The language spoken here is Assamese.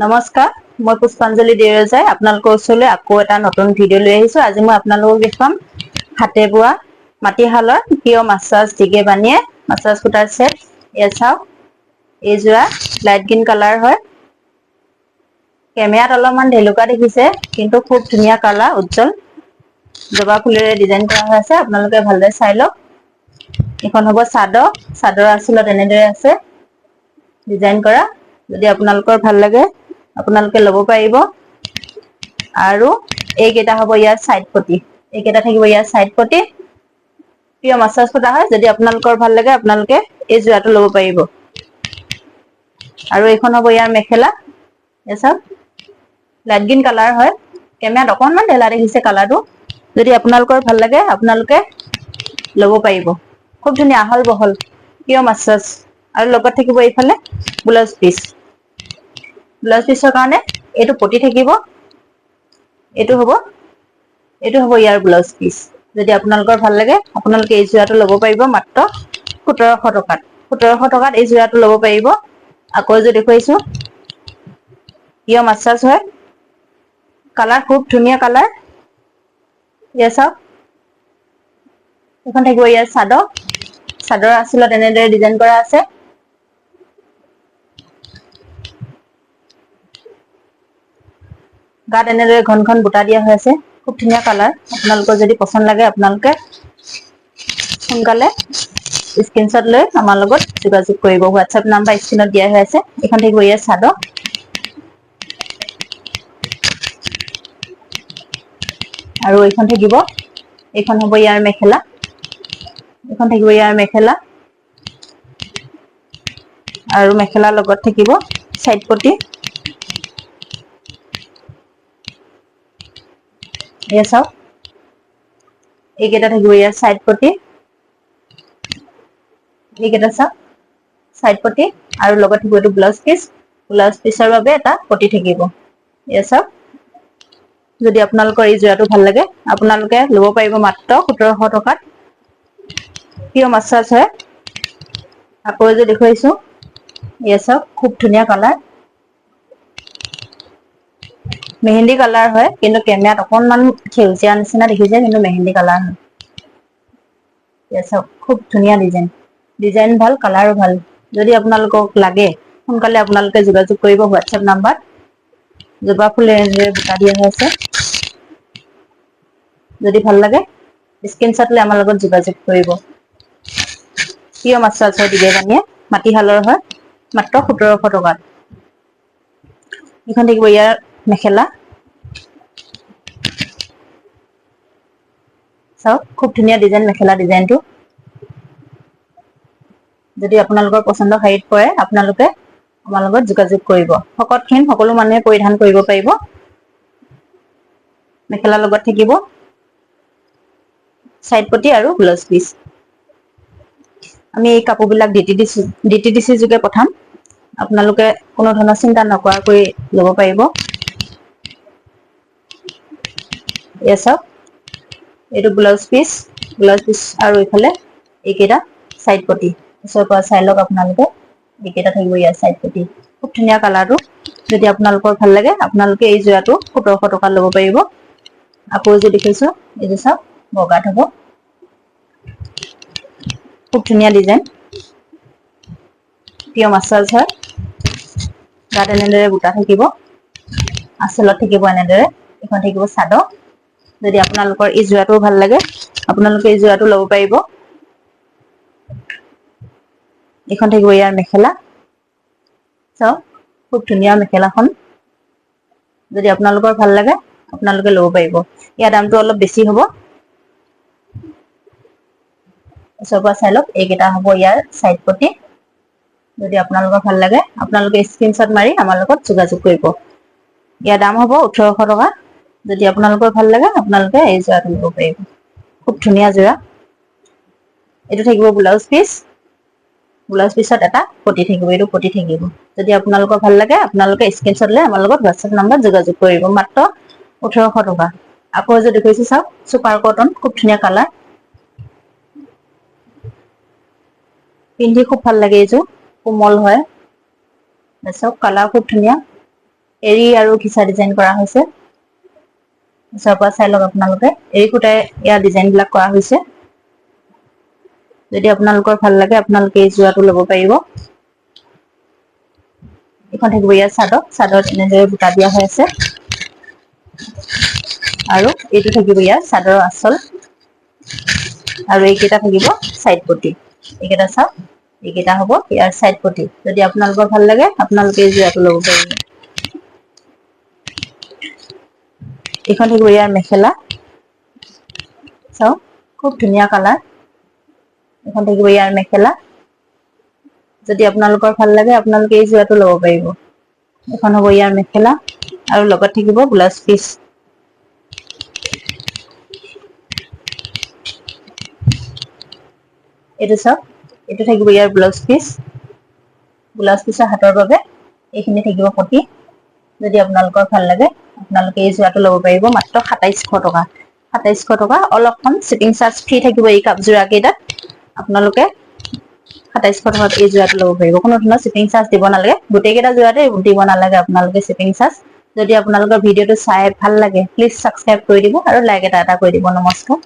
নমস্কাৰ, মই পুষ্পাঞ্জলি দেউৰজাই আপোনালোকৰ ওচৰলৈ আকৌ এটা নতুন ভিডিঅ' লৈ আহিছোঁ। আজি মই আপোনালোকক দেখুৱাম হাতে বোৱা মাটিশালৰ প্ৰিয় মাছাজ টিকে বানিয়ে মাছাজ কুটাৰ ছেট। এয়া চাওক, এইযোৰা লাইট গ্ৰীণ কালাৰ হয়। কেমেৰাত অলপমান ঢেলুকা দেখিছে, কিন্তু খুব ধুনীয়া কালাৰ, উজ্জ্বল জবা ফুলেৰে ডিজাইন কৰা হৈ আছে। আপোনালোকে ভালদৰে চাই লওক। এইখন হ'ব চাদৰ, চাদৰৰ আঁচলত এনেদৰে আছে ডিজাইন কৰা। যদি আপোনালোকৰ ভাল লাগে আপোনালোকে ল'ব পাৰিব। আৰু এইকেইটা হ'ব ইয়াৰ চাইড পটি, এইকেইটা থাকিব ইয়াৰ চাইড পটি। প্ৰিয় মাছাজ কুটা হয়। যদি আপোনালোকৰ ভাল লাগে আপোনালোকে এই যোৰাটো ল'ব পাৰিব। আৰু এইখন হ'ব ইয়াৰ মেখেলা। এই চাওক, লাইট গ্ৰীণ কালাৰ হয়। কেমেৰাত অকনমান ঢেলা দেখিছে কালাৰটো। যদি আপোনালোকৰ ভাল লাগে আপোনালোকে ল'ব পাৰিব। খুব ধুনীয়া আহল বহল প্ৰিয় মাছাজ। আৰু লগত থাকিব এইফালে ব্লাউজ পিচ। ব্লাউজ পিচৰ কাৰণে এইটো পতি থাকিব। এইটো হ'ব ইয়াৰ ব্লাউজ পিচ। যদি আপোনালোকৰ ভাল লাগে আপোনালোকে এই যোৰাটো ল'ব পাৰিব মাত্ৰ ১৭০০ টকাত। ১৭০০ টকাত এই যোৰাটো ল'ব পাৰিব। আকৌ এযোৰ দেখুৱাইছো, প্ৰিয় মাছাজ হয়। কালাৰ খুব ধুনীয়া কালাৰ। এয়া চাওক, এইখন থাকিব ইয়াৰ চাদৰ, চাদৰৰ আঁচলত এনেদৰে ডিজাইন কৰা আছে। গাত এনেদৰে ঘন ঘন বুটা দিয়া হৈ আছে। খুব ধুনীয়া কালাৰ। আপোনালোকৰ যদি পচন্দ লাগে আপোনালোকে সোনকালে স্ক্ৰীনশ্বট লৈ আমাৰ লগত যোগাযোগ কৰিব। হোৱাটছএপ নাম্বাৰ স্ক্ৰীনত দিয়া হৈ আছে। এইখন থাকিব ইয়াৰ চাদৰ। আৰু এইখন থাকিব, এইখন হ'ব ইয়াৰ মেখেলা। এইখন থাকিব ইয়াৰ মেখেলা। আৰু মেখেলাৰ লগত থাকিব চাইড পটি। এয়া চাওক, এইকেইটা থাকিব ইয়াৰ চাইড পটি। এইকেইটা চাওক, চাইড পটি। আৰু লগত থাকিব এইটো ব্লাউজ পিচ। ব্লাউজ পিচৰ বাবে এটা পটি থাকিব। এয়া চাওক, যদি আপোনালোকৰ এই যোৰাটো ভাল লাগে আপোনালোকে ল'ব পাৰিব মাত্ৰ ১৭০০ টকাত। প্ৰিয় মাছাজ হয়। আকৌ এযোৰ দেখুৱাইছো, এয়া চাওক, খুব ধুনীয়া কালাৰ। মেহেন্দী কালাৰ হয়, কিন্তু কেমেৰাত অকনমান সেউজীয়া নিচিনা দেখিছে, কিন্তু মেহেন্দী কালাৰ হয়। এয়া চাওক, খুব ধুনীয়া ডিজাইন। ডিজাইন ভাল, কালাৰো ভাল। যদি আপোনালোকক লাগে সোনকালে আপোনালোকে যোগাযোগ কৰিব হোৱাটছএপ নাম্বাৰ। জবা ফুলেৰে এনেদৰে বুটা দিয়া হৈ আছে। যদি ভাল লাগে স্ক্ৰীনশ্বট লৈ আমাৰ লগত যোগাযোগ কৰিব। প্ৰিয় মাছাজ হয় টিকে বানিয়ে, মাটিশালৰ হয়। মাত্ৰ ১৭০০ টকাত। এইখন থাকিব ইয়াৰ মেখেলা। চাওক, খুব ধুনীয়া ডিজাইন মেখেলা ডিজাইনটো। যদি আপোনালোকৰ পচন্দৰ শাৰীত পৰে আপোনালোকে আমাৰ লগত যোগাযোগ কৰিব। শকতখিন সকলো মানুহে পৰিধান কৰিব পাৰিব। মেখেলাৰ লগত থাকিব চাইড পটি আৰু ব্লাউজ পিচ। আমি এই কাপোৰবিলাক DTDC যোগে পঠাম। আপোনালোকে কোনো ধৰণৰ চিন্তা নকৰাকৈ ল'ব পাৰিব। এয়া চাওক, এইটো ব্লাউজ পিচ। ব্লাউজ পিচ আৰু এইফালে এইকেইটা চাইড পটি। ওচৰৰ পৰা চাই লওক আপোনালোকে। এইকেইটা থাকিব ইয়াৰ চাইড পটি। খুব ধুনীয়া কালাৰটো। যদি আপোনালোকৰ ভাল লাগে আপোনালোকে এই যোৰাটো ১৭০০ টকাত ল'ব পাৰিব। আকৌ এযোৰ দেখিছো, এইযোৰ চাওক, বগাত হ'ব। খুব ধুনীয়া ডিজাইন। প্ৰিয় মাছাজ হয়। গাত এনেদৰে বুটা থাকিব। আঁচলত থাকিব এনেদৰে। এইখন থাকিব চাদৰ। যদি আপোনালোকৰ এই যোৰাটো ভাল লাগে আপোনালোকে এই যোৰাটো ল'ব পাৰিব। এইখন থাকিব ইয়াৰ মেখেলা। চাওক, খুব ধুনীয়া মেখেলাখন। যদি আপোনালোকৰ ভাল লাগে আপোনালোকে ল'ব পাৰিব। ইয়াৰ দামটো অলপ বেছি হ'ব। ওচৰৰ পৰা চাই লওক, এইকেইটা হ'ব ইয়াৰ চাইড পটি। যদি আপোনালোকৰ ভাল লাগে আপোনালোকে স্ক্ৰীনশ্বট মাৰি আমাৰ লগত যোগাযোগ কৰিব। ইয়াৰ দাম হ'ব ১৮০০ টকা। যদি আপোনালোকৰ ভাল লাগে আপোনালোকে এই যোৰাটো ল'ব পাৰিব। খুব ধুনীয়া যোৰা। এইটো থাকিব ব্লাউজ পিচ। ব্লাউজ পিচত এটা পটি থাকিব, এইটো পটি থাকিব। যদি আপোনালোকৰ ভাল লাগে আপোনালোকে স্ক্ৰীনশ্বট লৈ আমাৰ লগত হোৱাটছএপ নাম্বাৰত যোগাযোগ কৰিব। মাত্ৰ ১৮০০ টকা। আকৌ এযোৰ দেখুৱাইছো চাওক, চুপাৰ কটন, খুব ধুনীয়া কালাৰ। পিন্ধি খুব ভাল লাগে এইযোৰ, কোমল হয়। চাওক, কালাৰ খুব ধুনীয়া। এৰি আৰু ঘিচা ডিজাইন কৰা হৈছে। ওচৰৰ পৰা চাই লওক আপোনালোকে, এৰি সূতাই ইয়াৰ ডিজাইন বিলাক কৰা হৈছে। যদি আপোনালোকৰ ভাল লাগে আপোনালোকে এই যোৰাটো ল'ব পাৰিব। এইখন থাকিব ইয়াৰ চাদৰ, চাদৰত এনেদৰে বুটা দিয়া হৈ আছে। আৰু এইটো থাকিব ইয়াৰ চাদৰৰ আঁচল। আৰু এইকেইটা থাকিব চাইড পটি। এইকেইটা চাওক, এইকেইটা হ'ব ইয়াৰ চাইড পটি। যদি আপোনালোকৰ ভাল লাগে আপোনালোকে এই যোৰাটো ল'ব পাৰিব। এইখন থাকিব ইয়াৰ মেখেলা। চাওক খুব ধুনীয়া কালাৰ। এখন থাকিব ইয়াৰ মেখেলা। যদি আপোনালোকৰ ভাল লাগে আপোনালোকে এই যোৰাটো ল'ব পাৰিব। এখন হ'ব ইয়াৰ মেখেলা আৰু লগত থাকিব ব্লাউজ পিচ। এইটো চাওক, এইটো থাকিব ইয়াৰ ব্লাউজ পিচ। ব্লাউজ পিচৰ হাতৰ বাবে এইখিনি থাকিব পটি। যদি আপোনালোকৰ ভাল লাগে আপোনালোকে এই যোৰাটো ল'ব পাৰিব মাত্ৰ ২৭০০ টকা। ২৭০০ টকা, অলপমান শ্বিপিং চাৰ্জ ফ্ৰী থাকিব এই যোৰা কেইটাত। আপোনালোকে ২৭০০ টকাত এই যোৰাটো ল'ব পাৰিব। কোনো ধৰণৰ শ্বিপিং চাৰ্জ দিব নালাগে। গোটেই কেইটা যোৰাতে দিব নালাগে আপোনালোকে শ্বিপিং চাৰ্জ। যদি আপোনালোকৰ ভিডিঅ'টো চাই ভাল লাগে প্লিজ ছাবস্ক্ৰাইব কৰি দিব আৰু লাইক এটা কৰি দিব। নমস্কাৰ।